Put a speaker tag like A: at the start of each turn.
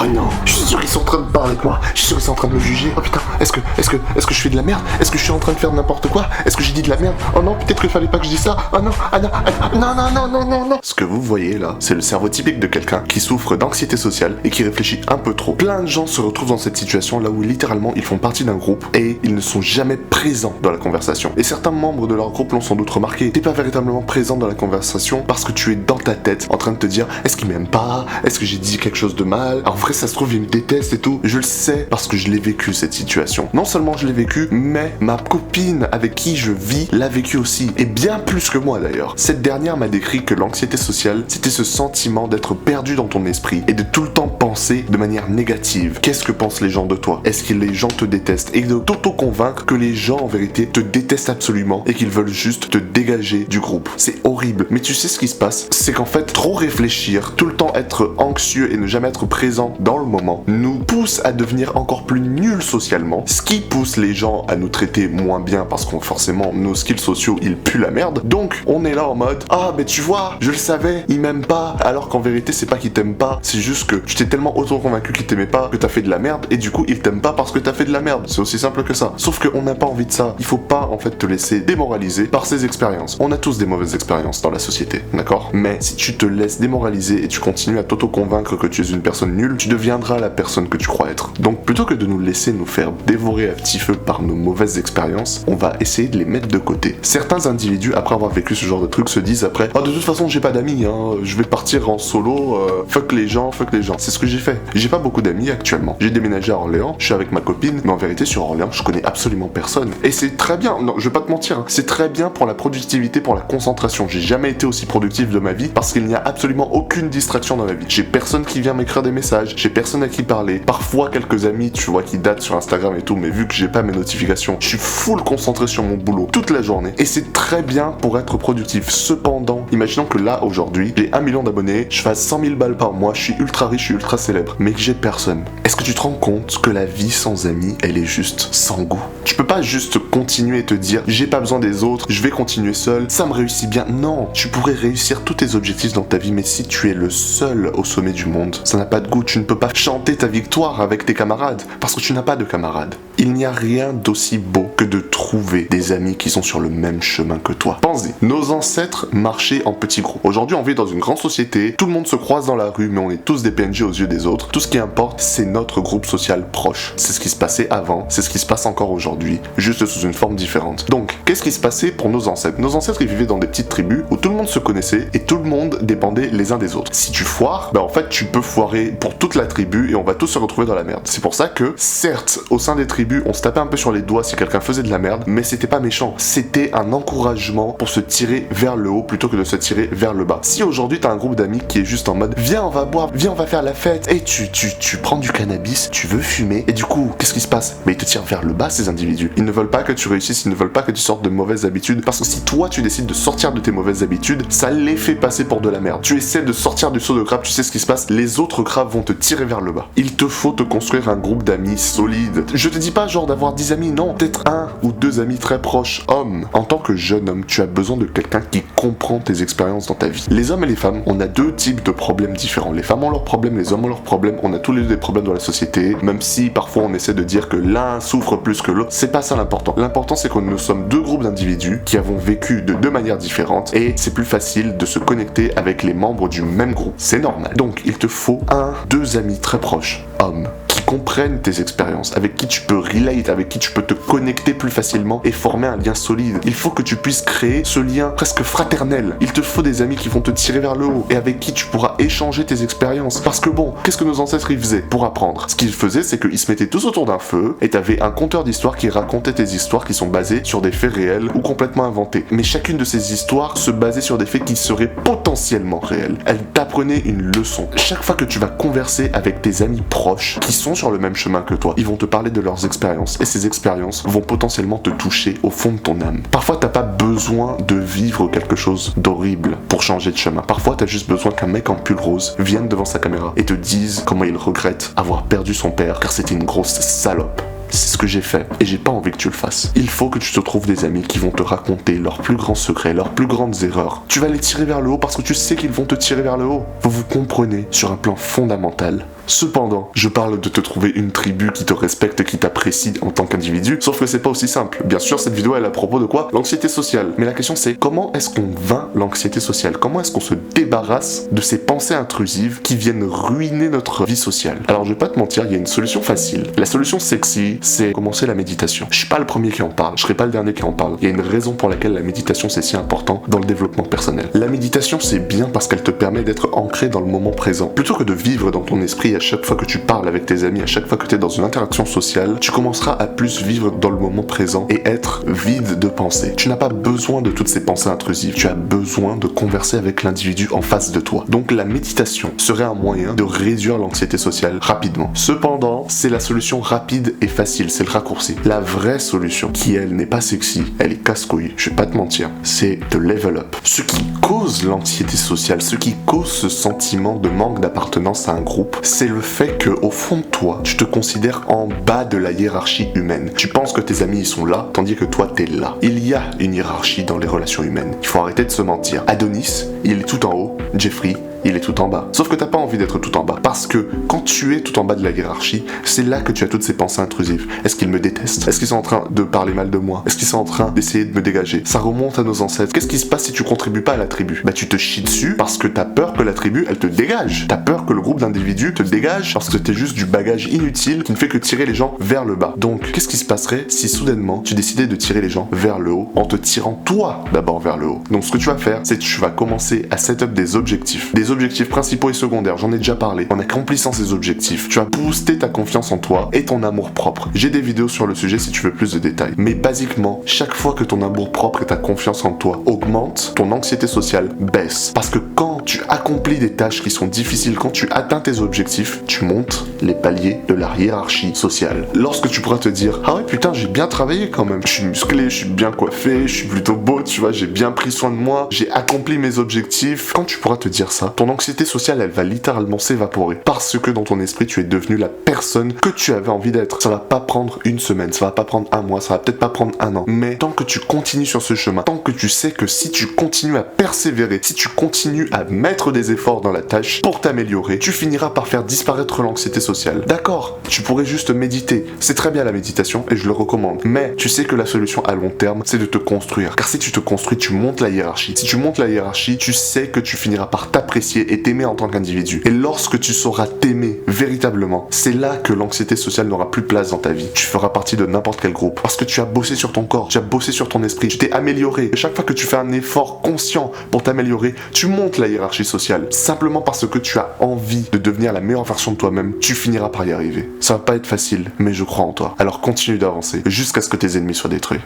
A: non, je suis sûr qu'ils sont en train de parler de moi. Je suis sûr qu'ils sont en train de me juger. Oh putain, est-ce que je fais de la merde? Est-ce que je suis en train de faire n'importe quoi? Est-ce que j'ai dit de la merde? Oh non, peut-être qu'il fallait pas que je dise ça. Oh non, non. Ce que vous voyez là, c'est le cerveau typique de quelqu'un qui souffre d'anxiété sociale et qui réfléchit un peu trop. Plein de gens se retrouvent dans cette situation là où littéralement ils font partie d'un groupe et ils ne sont jamais présents dans la conversation. Et certains membres de leur groupe l'ont sans doute remarqué. T'es pas véritablement présent dans la conversation parce que tu es dans ta tête en train de te dire est-ce qu'il m'aime pas? Est-ce que j'ai dit quelque chose de mal? En vrai ça se trouve il me déteste et tout. Je le sais parce que je l'ai vécu cette situation. Non seulement je l'ai vécu, mais ma copine avec qui je vis l'a vécu aussi. Et bien plus que moi d'ailleurs. Cette dernière m'a décrit que l'anxiété sociale, c'était ce sentiment d'être perdu dans ton esprit et de tout le temps penser de manière négative. Qu'est-ce que pensent les gens de toi? Est-ce que les gens te détestent? Et de t'auto-convaincre que les gens en vérité te détestent absolument et qu'ils veulent juste te dégager du groupe. C'est horrible. Mais tu sais ce qui se passe? C'est qu'en fait, trop réfléchir, tout le temps être anxieux et ne jamais être présent dans le moment, nous pousse à devenir encore plus nuls socialement, ce qui pousse les gens à nous traiter moins bien parce que forcément nos skills sociaux ils puent la merde. Donc on est là en mode ah mais tu vois, je le savais, il m'aime pas, alors qu'en vérité c'est pas qu'il t'aime pas, c'est juste que tu t'es tellement auto-convaincu qu'il t'aimait pas que t'as fait de la merde et du coup il t'aime pas parce que t'as fait de la merde. C'est aussi simple que ça. Sauf qu'on n'a pas envie de ça. Il faut pas en fait te laisser démoraliser par ces expériences. On a tous des mauvaises expériences dans la société, d'accord? Mais si tu te laisses démoraliser et tu continues à t'auto-convaincre que tu es une personne nulle, tu deviendras la personne que tu crois être. Donc plutôt que de nous laisser nous faire dévorer à petit feu par nos mauvaises expériences, on va essayer de les mettre de côté. Certains individus, après avoir vécu ce genre de truc, se disent après oh de toute façon j'ai pas d'amis, hein, je vais partir en solo, fuck les gens. C'est ce que j'ai fait. J'ai pas beaucoup d'amis actuellement. J'ai déménagé à Orléans, je suis avec ma copine, mais en vérité sur Orléans je connais absolument personne. Et c'est très bien, non je vais pas te mentir, hein. C'est très bien pour la productivité, pour la concentration. J'ai jamais été aussi productif de ma vie parce qu'il n'y a absolument aucune distraction dans ma vie. J'ai personne qui vient m'écrire des messages, j'ai personne à qui parler. Parfois quelques amis, tu vois, qui datent sur Instagram et tout, mais vu que j'ai pas mes notifications, je suis full concentré sur mon boulot toute la journée. Et c'est très bien pour être productif. Cependant, imaginons que là aujourd'hui, j'ai 1 million d'abonnés, je fasse 100 000 balles par mois, je suis ultra riche, je suis ultra célèbre, mais que j'ai personne. Est-ce que tu te rends compte que la vie sans amis, elle est juste sans goût? Tu peux pas juste continuer et te dire j'ai pas besoin des autres, je vais continuer seul, ça me réussit bien. Non, tu pourrais réussir tous tes objectifs dans ta vie, mais si tu es le seul au sommet du monde, ça n'a pas de goût. Tu ne peux pas chanter ta victoire avec tes camarades parce que tu n'as pas de camarades. Il n'y a rien d'aussi beau que de trouver des amis qui sont sur le même chemin que toi. Pense-y, nos ancêtres marchaient en petits groupes. Aujourd'hui, on vit dans une grande société, tout le monde se croise dans la rue, mais on est tous des PNJ aux yeux des autres. Tout ce qui importe, c'est notre groupe social proche. C'est ce qui se passait avant, c'est ce qui se passe encore aujourd'hui, juste sous une forme différente. Donc, qu'est-ce qui se passait pour nos ancêtres? Nos ancêtres, ils vivaient dans des petites tribus où tout le monde se connaissait et tout le monde dépendait les uns des autres. Si tu foires, en fait, tu peux foirer pour toute la tribu et on va tous se retrouver dans la merde. C'est pour ça que, certes, au sein des tribus, on se tapait un peu sur les doigts si quelqu'un faisait de la merde, mais c'était pas méchant. C'était un encouragement pour se tirer vers le haut plutôt que de se tirer vers le bas. Si aujourd'hui t'as un groupe d'amis qui est juste en mode viens on va boire, viens on va faire la fête, et tu prends du cannabis, tu veux fumer, et du coup qu'est-ce qui se passe? Mais ils te tirent vers le bas ces individus. Ils ne veulent pas que tu réussisses, ils ne veulent pas que tu sortes de mauvaises habitudes, parce que si toi tu décides de sortir de tes mauvaises habitudes, ça les fait passer pour de la merde. Tu essaies de sortir du seau de crabe, tu sais ce qui se passe, les autres crabes vont te tirer vers le bas. Il te faut te construire un groupe d'amis solide. Je te dis pas genre d'avoir 10 amis, non, peut-être 1 ou 2 amis très proches, hommes. En tant que jeune homme, tu as besoin de quelqu'un qui comprend tes expériences dans ta vie. Les hommes et les femmes, on a 2 types de problèmes différents. Les femmes ont leurs problèmes, les hommes ont leurs problèmes, on a tous les 2 des problèmes dans la société, même si parfois on essaie de dire que l'un souffre plus que l'autre, c'est pas ça l'important. L'important c'est que nous sommes 2 groupes d'individus qui avons vécu de 2 manières différentes et c'est plus facile de se connecter avec les membres du même groupe. C'est normal. Donc il te faut 2 amis très proches, hommes, qui comprennent tes expériences, avec qui tu peux relate, avec qui tu peux te connecter plus facilement et former un lien solide. Il faut que tu puisses créer ce lien presque fraternel. Il te faut des amis qui vont te tirer vers le haut et avec qui tu pourras échanger tes expériences. Parce que bon, qu'est-ce que nos ancêtres ils faisaient pour apprendre? Ce qu'ils faisaient, c'est qu'ils se mettaient tous autour d'un feu et t'avais un conteur d'histoires qui racontait tes histoires qui sont basées sur des faits réels ou complètement inventés. Mais chacune de ces histoires se basait sur des faits qui seraient potentiellement réels. Elles t'apprenaient une leçon. Chaque fois que tu vas converser avec tes amis proches qui sont sur le même chemin que toi, ils vont te parler de leurs expériences et ces expériences vont potentiellement te toucher au fond de ton âme. Parfois t'as pas besoin de vivre quelque chose d'horrible pour changer de chemin. Parfois t'as juste besoin qu'un mec en pull rose vienne devant sa caméra et te dise comment il regrette avoir perdu son père car c'était une grosse salope. C'est ce que j'ai fait et j'ai pas envie que tu le fasses. Il faut que tu te trouves des amis qui vont te raconter leurs plus grands secrets, leurs plus grandes erreurs. Tu vas les tirer vers le haut parce que tu sais qu'ils vont te tirer vers le haut. Vous comprenez sur un plan fondamental. Cependant, je parle de te trouver une tribu qui te respecte, qui t'apprécie en tant qu'individu, sauf que c'est pas aussi simple. Bien sûr, cette vidéo elle est à propos de quoi? L'anxiété sociale. Mais la question c'est comment est-ce qu'on vainc l'anxiété sociale? Comment est-ce qu'on se débarrasse de ces pensées intrusives qui viennent ruiner notre vie sociale? Alors je vais pas te mentir, il y a une solution facile. La solution sexy, c'est commencer la méditation. Je suis pas le premier qui en parle, je serai pas le dernier qui en parle. Il y a une raison pour laquelle la méditation c'est si important dans le développement personnel. La méditation c'est bien parce qu'elle te permet d'être ancré dans le moment présent. Plutôt que de vivre dans ton esprit à chaque fois que tu parles avec tes amis, à chaque fois que tu es dans une interaction sociale, tu commenceras à plus vivre dans le moment présent et être vide de pensée. Tu n'as pas besoin de toutes ces pensées intrusives, tu as besoin de converser avec l'individu en face de toi. Donc la méditation serait un moyen de réduire l'anxiété sociale rapidement. Cependant, c'est la solution rapide et facile, c'est le raccourci. La vraie solution, qui elle n'est pas sexy, elle est casse-couille, je vais pas te mentir, c'est de level up. Ce qui cause l'anxiété sociale, ce qui cause ce sentiment de manque d'appartenance à un groupe, c'est le fait que au fond de toi, tu te considères en bas de la hiérarchie humaine. Tu penses que tes amis ils sont là, tandis que toi t'es là. Il y a une hiérarchie dans les relations humaines. Il faut arrêter de se mentir. Adonis, il est tout en haut. Jeffrey, il est tout en bas. Sauf que t'as pas envie d'être tout en bas. Parce que quand tu es tout en bas de la hiérarchie, c'est là que tu as toutes ces pensées intrusives. Est-ce qu'ils me détestent? Est-ce qu'ils sont en train de parler mal de moi? Est-ce qu'ils sont en train d'essayer de me dégager? Ça remonte à nos ancêtres. Qu'est-ce qui se passe si tu contribues pas à la tribu? Bah tu te chies dessus parce que t'as peur que la tribu, elle te dégage. T'as peur que le groupe d'individus te dégage parce que t'es juste du bagage inutile qui ne fait que tirer les gens vers le bas. Donc, qu'est-ce qui se passerait si soudainement tu décidais de tirer les gens vers le haut en te tirant toi d'abord vers le haut? Donc ce que tu vas faire, c'est que tu vas commencer à set up des objectifs. Des objectifs principaux et secondaires, j'en ai déjà parlé. En accomplissant ces objectifs, tu vas booster ta confiance en toi et ton amour propre. J'ai des vidéos sur le sujet si tu veux plus de détails. Mais basiquement, chaque fois que ton amour propre et ta confiance en toi augmentent, ton anxiété sociale baisse. Parce que quand tu accomplis des tâches qui sont difficiles, quand tu atteins tes objectifs, tu montes les paliers de la hiérarchie sociale. Lorsque tu pourras te dire, ah ouais putain, j'ai bien travaillé quand même. Je suis musclé, je suis bien coiffé, je suis plutôt beau, tu vois, j'ai bien pris soin de moi, j'ai accompli mes objectifs. Quand tu pourras te dire ça, ton anxiété sociale, elle va littéralement s'évaporer parce que dans ton esprit, tu es devenu la personne que tu avais envie d'être. Ça va pas prendre une semaine, ça va pas prendre un mois, ça va peut-être pas prendre un an. Mais tant que tu continues sur ce chemin, tant que tu sais que si tu continues à persévérer, si tu continues à mettre des efforts dans la tâche pour t'améliorer, tu finiras par faire disparaître l'anxiété sociale. D'accord, tu pourrais juste méditer. C'est très bien la méditation et je le recommande. Mais tu sais que la solution à long terme, c'est de te construire. Car si tu te construis, tu montes la hiérarchie. Si tu montes la hiérarchie, tu sais que tu finiras par t'apprécier et t'aimer en tant qu'individu. Et lorsque tu sauras t'aimer véritablement, c'est là que l'anxiété sociale n'aura plus place dans ta vie. Tu feras partie de n'importe quel groupe. Parce que tu as bossé sur ton corps, tu as bossé sur ton esprit, tu t'es amélioré. Et chaque fois que tu fais un effort conscient pour t'améliorer, tu montes la hiérarchie sociale. Simplement parce que tu as envie de devenir la meilleure version de toi-même, tu finiras par y arriver. Ça va pas être facile, mais je crois en toi. Alors continue d'avancer jusqu'à ce que tes ennemis soient détruits.